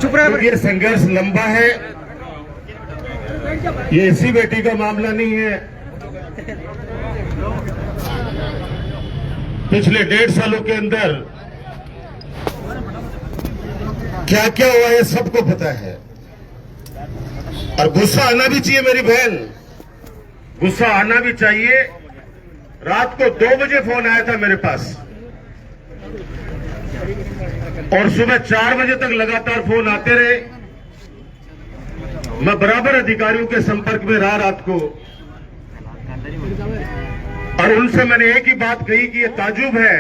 क्योंकि ये संघर्ष लंबा है, ये इसी बेटी का मामला नहीं है। पिछले 1.5 सालों के अंदर क्या क्या हुआ है सबको पता है। और गुस्सा आना भी चाहिए मेरी बहन, गुस्सा आना भी चाहिए। रात को 2 बजे फोन आया था मेरे पास और सुबह 4 बजे तक लगातार फोन आते रहे। मैं बराबर अधिकारियों के संपर्क में रहा रात को, और उनसे मैंने एक ही बात कही कि ये ताजुब है।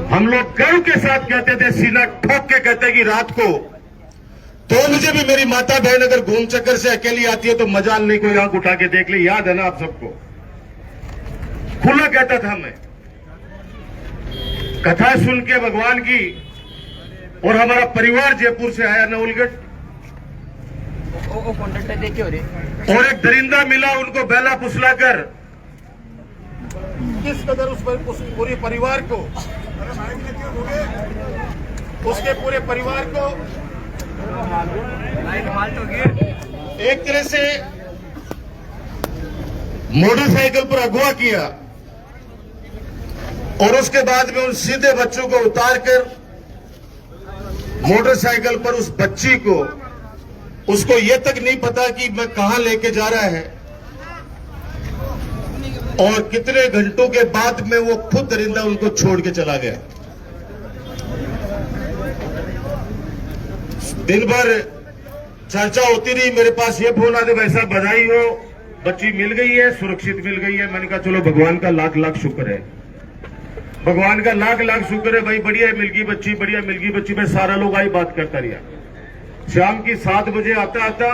हम लोग गर्व के साथ कहते थे, सीना ठोक के कहते कि रात को 2 बजे भी मेरी माता बहन अगर घूम चक्कर से अकेली आती है तो मजाल नहीं, कोई आंख उठा के देख ले। याद है ना आप सबको? खुला कहता था मैं। कथा सुन के भगवान की, और हमारा परिवार जयपुर से आया नवलगढ़, और एक दरिंदा मिला, उनको बेला फुसलाकर किस कदर उस पूरे परिवार को, उसके पूरे परिवार को एक तरह से मोटरसाइकिल पर अगवा किया, और उसके बाद में उन सीधे बच्चों को उतारकर मोटरसाइकिल पर उस बच्ची को, उसको ये तक नहीं पता कि मैं कहां लेके जा रहा है, और कितने घंटों के बाद में वो खुद दरिंदा उनको छोड़ के चला गया। दिन भर चर्चा होती रही, मेरे पास ये फोन आते, भाई साहब बधाई हो, बच्ची मिल गई है, सुरक्षित मिल गई है। मैंने कहा चलो भगवान का लाख लाख शुक्र है, भगवान का लाख लाख शुक्र है भाई, बढ़िया मिल गई बच्ची, बढ़िया मिल गई बच्ची। मैं सारा लोग आई बात करता रहा। शाम की 7 बजे आता आता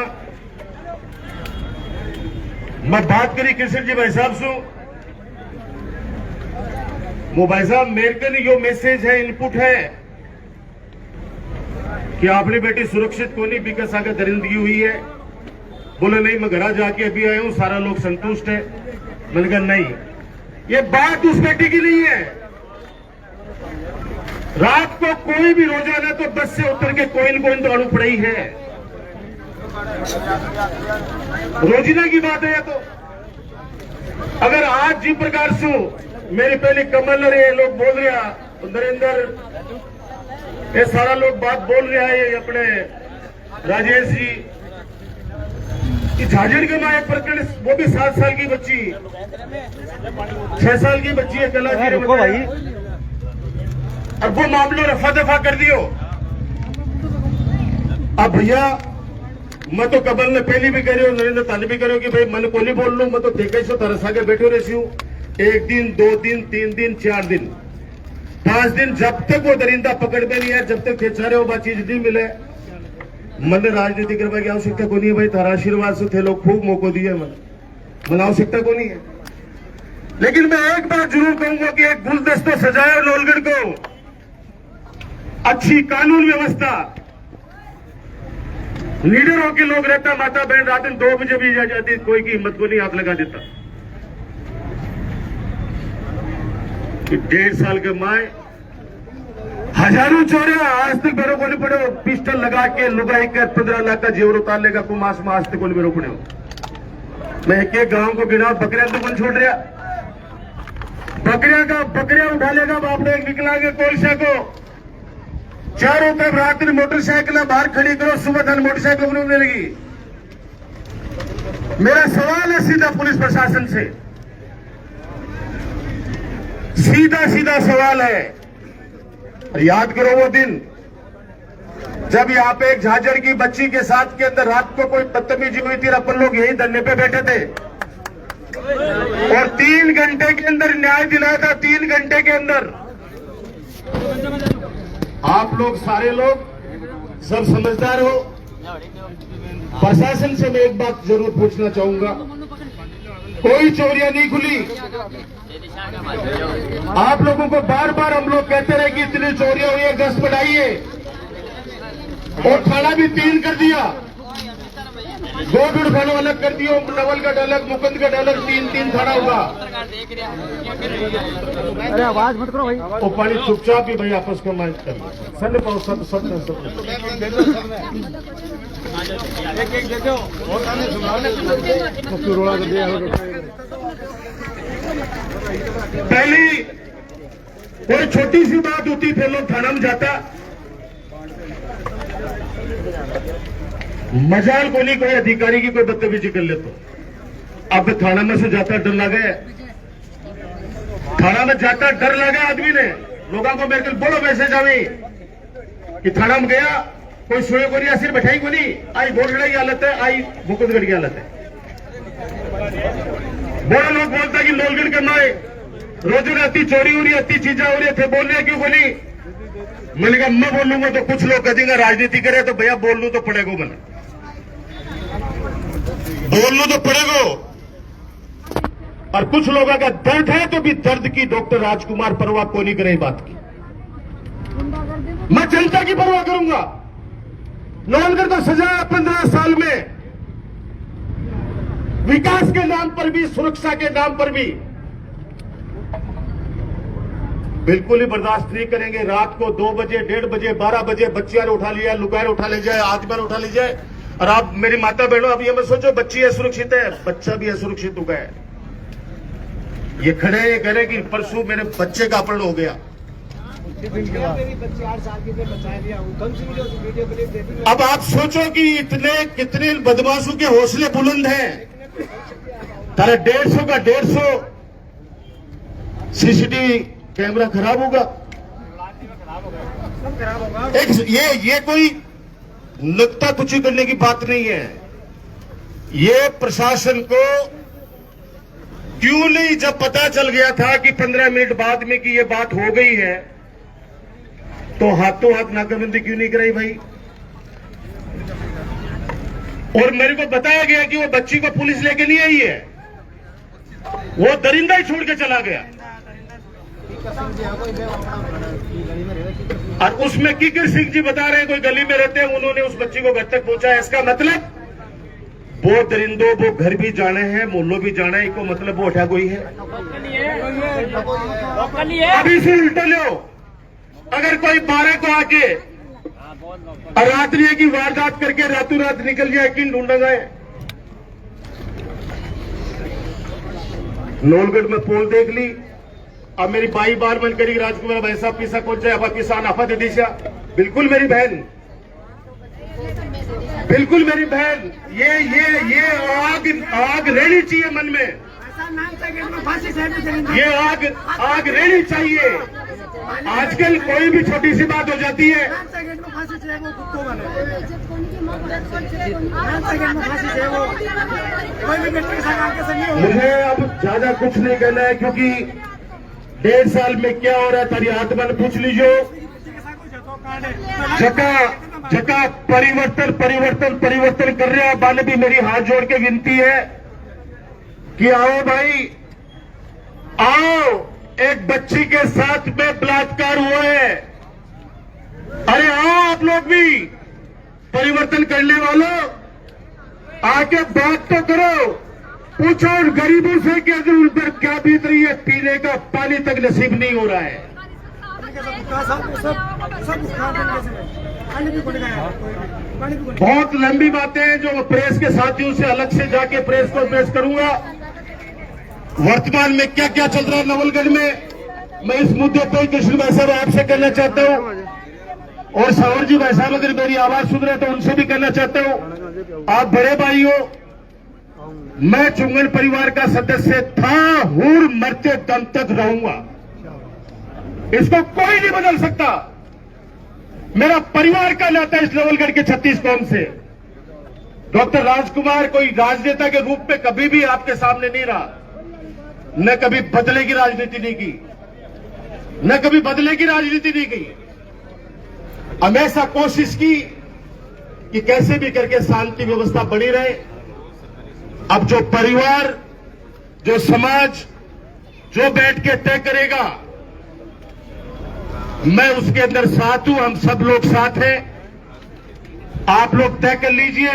मैं बात करी कृष्ण जी भाई साहब से, वो भाई साहब मेरे को नहीं, जो मैसेज है इनपुट है कि आपने बेटी सुरक्षित को नहीं, बिकस आगे दरिंदगी हुई है। बोले नहीं, मैं घर जाके अभी आया हूं, सारा लोग संतुष्ट है। मैंने कहा नहीं, ये बात उस बेटी की नहीं है। रात को कोई भी रोजाना तो बस से उतर के कोई न कोई दौड़ू पड़ी है, रोजीना की बात है। तो अगर आज जिस प्रकार से मेरे पहले कमल और ये लोग बोल रहा, नरेंद्र, ये सारा लोग बात बोल रहा है, ये अपने राजेश जी कि झाझड़ के मां एक प्रकरण, वो भी 7 साल की बच्ची, 6 साल की बच्ची है, कला जी रुको भाई, अब वो मामलों रफा दफा कर दियो। अब भैया मैं तो कबल ने पहली भी करी, नरेंद्र ताने भी करो कि भाई मन को नहीं बोल लू, मैं तो देखे से तरसा के बैठे रहती हूँ। 1 दिन 2 दिन 3 दिन 4 दिन 5 दिन, जब तक वो दरिंदा पकड़ में नहीं है, जब तक खेचा रहे हो बात चीज नहीं मिले, मन राजनीति करने की आवश्यकता को नहीं है भाई। तारा आशीर्वाद से थे लोग खूब मौको दिए, मन आवश्यकता को नहीं है। लेकिन मैं एक बात जरूर कहूंगा कि एक गुलदस्ता सजाया नवलगढ़ को, अच्छी कानून व्यवस्था, लीडरों के लोग रहता, माता बहन रात में 2 बजे भी जा जाती, कोई की हिम्मत को नहीं हाथ लगा देता। 1.5 साल के माए, हजारों चोरिया आज तक मेरे को नहीं पड़े, पिस्टल लगा के लुगाई कर 15 लाख का जेवर उतार लेगा को मास में, आज तक को नहीं मेरे पड़े। मैं एक गांव को गिना, बकरिया तो कौन छोड़ रहा, बकरिया उठा लेगा बाप ने, एक निकला के कोलसा को, चारों तरफ रात में मोटरसाइकिल बाहर खड़ी करो, सुबह धन मोटरसाइकिल घूमने लगी। मेरा सवाल है सीधा पुलिस प्रशासन से, सीधा सवाल है, याद करो वो दिन जब यहाँ पे एक झाझड़ की बच्ची के साथ के अंदर रात को कोई बदतमीजी हुई थी, अपन लोग यही धरने पे बैठे थे, और 3 घंटे के अंदर न्याय दिलाया था। 3 घंटे के अंदर आप लोग सारे लोग सब समझदार हो। प्रशासन से मैं एक बात जरूर पूछना चाहूंगा, कोई चोरियां नहीं खुली। आप लोगों को बार बार हम लोग कहते रहे कि इतनी चोरियां हुई है, गश्त बढ़ाइए, और थाना भी 3 कर दिया। दो बिड़खानों अलग कर दियो, नवलगढ़ अलग, मुकुंदगढ़ अलग, 3-3 थाना होगा। अरे आवाज मत करो भाई। वो पानी चुपचाप भी भाई आपस में मैच कर सब पाओ सब सब एक दे दो पहली कोई छोटी सी बात होती फिर लोग थाना में जाता, मजाल को नहीं कोई अधिकारी की कोई बदतमीजी कर ले तो अब थाना में से जाता डर लगा है, थाना में जाता डर लगा आदमी ने, लोगों को मेरे को बोलो मैसेज आवे कि थाना में गया कोई सोए को नहीं, सिर बैठाई को नहीं, आई गोलगढ़ की हालत है, आई मुकुंदगढ़ की हालत है। बड़ा लोग बोलता कि लोलगढ़ के माए रोज राती चोरी हो रही है, अति चीजें हो रही थे, बोल रहे क्यों बोली? मैंने कहा मैं बोलूंगा तो कुछ लोग कहेंगे राजनीति करे, तो भैया बोलना तो पड़ेगा, मैंने बोलना तो पड़ेगा। और कुछ लोगों का दर्द है तो भी दर्द की डॉक्टर राजकुमार परवाह को नहीं करे बात की, मैं जनता की परवाह करूंगा। लोलगढ़ तो सजा 15 साल में, विकास के नाम पर भी, सुरक्षा के नाम पर भी बिल्कुल ही बर्दाश्त नहीं करेंगे। रात को 2 बजे, 1:30 बजे, 12 बजे बच्चियां उठा लिया, लुगार उठा ले जाए, आदमी उठा ले जाए। और आप मेरी माता बहनों, अब ये मत सोचो बच्ची है सुरक्षित है, बच्चा भी असुरक्षित हो गया है। ये खड़े ये कह रहे कि परसों मेरे बच्चे का अपहरण हो गया। अब आप सोचो कि इतने कितने बदमाशों के हौसले बुलंद हैं। तारा 150 का 150 सीसीटीवी कैमरा खराब होगा। ये कोई नुक्ता कुची करने की बात नहीं है। ये प्रशासन को क्यों नहीं, जब पता चल गया था कि 15 मिनट बाद में कि ये बात हो गई है, तो हाथों हाथ नाकाबंदी क्यों नहीं कराई भाई? और मेरे को बताया गया कि वो बच्ची को पुलिस लेके नहीं आई है, वो दरिंदा ही छोड़ के चला गया। और उसमें किकर सिंह जी बता रहे हैं कोई गली में रहते हैं, उन्होंने उस बच्ची को घर तक पहुंचाया। इसका मतलब वो दरिंदों वो घर भी जाने हैं, मोहल्लों भी जाना है, इको मतलब वो उठा कोई है। अभी से उल्टा लो, अगर कोई 12 को आके और रात्रि की वारदात करके रातों रात निकल जाए, किन ढूंढा जाए? लोलगढ़ में पोल देख ली, अब मेरी बाई बार मन करी राजकुमार भाई साहब पिसा कौन जाए, अब किसान आफा दे दीजिए। बिल्कुल मेरी बहन, बिल्कुल मेरी बहन, ये आग रहनी चाहिए मन में, ये आग रहनी चाहिए। आजकल कोई भी छोटी सी बात हो जाती है, मुझे अब ज्यादा कुछ नहीं कहना है, क्योंकि 1.5 साल में क्या हो रहा है तारी आत्मा ने पूछ लीजिए। जगह परिवर्तन परिवर्तन परिवर्तन कर रहे हो। बाने भी मेरी हाथ जोड़ के विनती है कि आओ भाई आओ, एक बच्ची के साथ में बलात्कार हुआ है, अरे आओ आप लोग भी परिवर्तन करने वालों, आके बात तो करो, पूछो उन गरीबों से कि अगर उन पर क्या बीत रही है, पीने का पानी तक नसीब नहीं हो रहा है। बहुत लंबी बातें हैं जो प्रेस के साथियों से अलग से जाके प्रेस को पेश करूंगा। वर्तमान में क्या क्या चल रहा है नवलगढ़ में, मैं इस मुद्दे पर कृष्ण भाई साहब आपसे कहना चाहता हूं, और सावर जी भाई साहब अगर मेरी आवाज सुन रहे तो उनसे भी कहना चाहता हूं। आप बड़े भाई हो, मैं चुंगन परिवार का सदस्य था, हूं, मरते दम तक रहूंगा, इसको कोई नहीं बदल सकता। मेरा परिवार का नाता इस नवलगढ़ के 36 कौम से। डॉक्टर राजकुमार कोई राजनेता के रूप में कभी भी आपके सामने नहीं रहा, न कभी बदले की राजनीति नहीं की, न कभी बदले की राजनीति नहीं की। हमेशा कोशिश की कि कैसे भी करके शांति व्यवस्था बनी रहे। अब जो परिवार, जो समाज जो बैठ के तय करेगा, मैं उसके अंदर साथ हूं, हम सब लोग साथ हैं। आप लोग तय कर लीजिए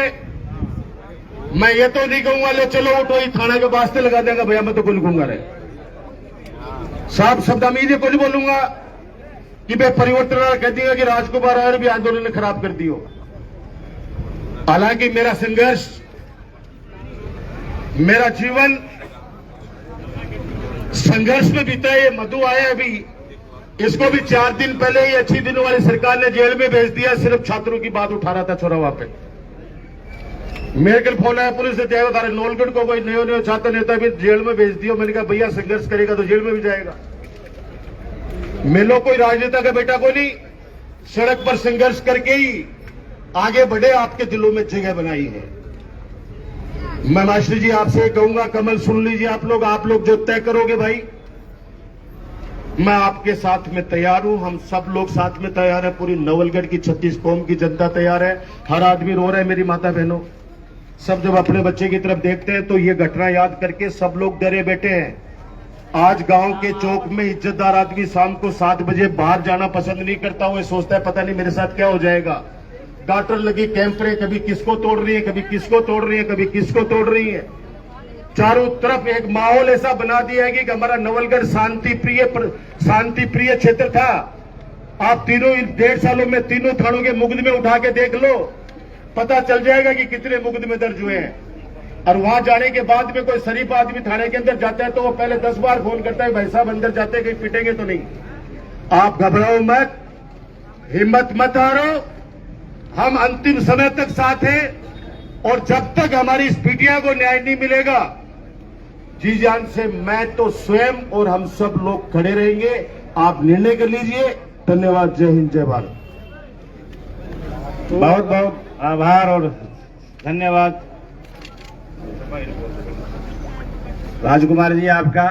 मैं ये तो नहीं कहूंगा ले चलो उठो ही थाना के वास्ते लगा देगा भैया, मैं तो कोई लिखूंगा रे साफ शब्द में ये कोई बोलूंगा कि भाई परिवर्तन कह दिया कि राजकुमार और भी आंदोलन ने खराब कर दियो। हालांकि मेरा संघर्ष, मेरा जीवन संघर्ष में बीता है। ये मधु आया अभी, इसको भी 4 दिन पहले ही अच्छी दिनों वाली सरकार ने जेल में भेज दिया, सिर्फ छात्रों की बात उठा रहा था छोरा वहां पे। मेरे कल फोन आया पुलिस से, जाएगा तारे नौलगढ़ को कोई नयो छात्र नेता भी जेल में भेज दियो। मैंने कहा भैया संघर्ष करेगा तो जेल में भी जाएगा। मेलो कोई राजनेता का बेटा को नहीं, सड़क पर संघर्ष करके ही आगे बढ़े, आपके दिलों में जगह बनाई है। मैं मास्टर जी आपसे कहूंगा, कमल सुन लीजिए आप लोग जो तय करोगे भाई, मैं आपके साथ में तैयार हूं। हम सब लोग साथ में तैयार है, पूरी नवलगढ़ की 36 कौम की जनता तैयार है। हर आदमी रो रहा है, मेरी माता बहनों सब जब अपने बच्चे की तरफ देखते हैं तो ये घटना याद करके सब लोग डरे बैठे हैं। आज गांव के चौक में इज्जतदार आदमी शाम को 7 बजे बाहर जाना पसंद नहीं करता। वो सोचता है पता नहीं मेरे साथ क्या हो जाएगा। गाटर लगी कैंपरें कभी किसको तोड़ रही है, कभी किसको तोड़ रही है, कभी किसको तोड़ रही है। चारों तरफ एक माहौल ऐसा बना दिया है कि हमारा नवलगढ़ शांति प्रिय क्षेत्र था। आप तीनों इन 1.5 सालों में तीनों थानों के मुकदमे उठा के देख लो, पता चल जाएगा कि कितने मुकदमे दर्ज हुए हैं। और वहां जाने के बाद में कोई शरीफ आदमी थाने के अंदर जाता है तो वो पहले 10 बार फोन करता है, भाई साहब अंदर जाते कहीं पिटेंगे तो नहीं। आप घबराओ मत, हिम्मत मत हारो, हम अंतिम समय तक साथ हैं। और जब तक हमारी इस बिटिया को न्याय नहीं मिलेगा, जी जान से मैं तो स्वयं और हम सब लोग खड़े रहेंगे। आप निर्णय कर लीजिए। धन्यवाद। जय हिंद, जय भारत। बहुत बहुत आभार और धन्यवाद राजकुमार जी आपका।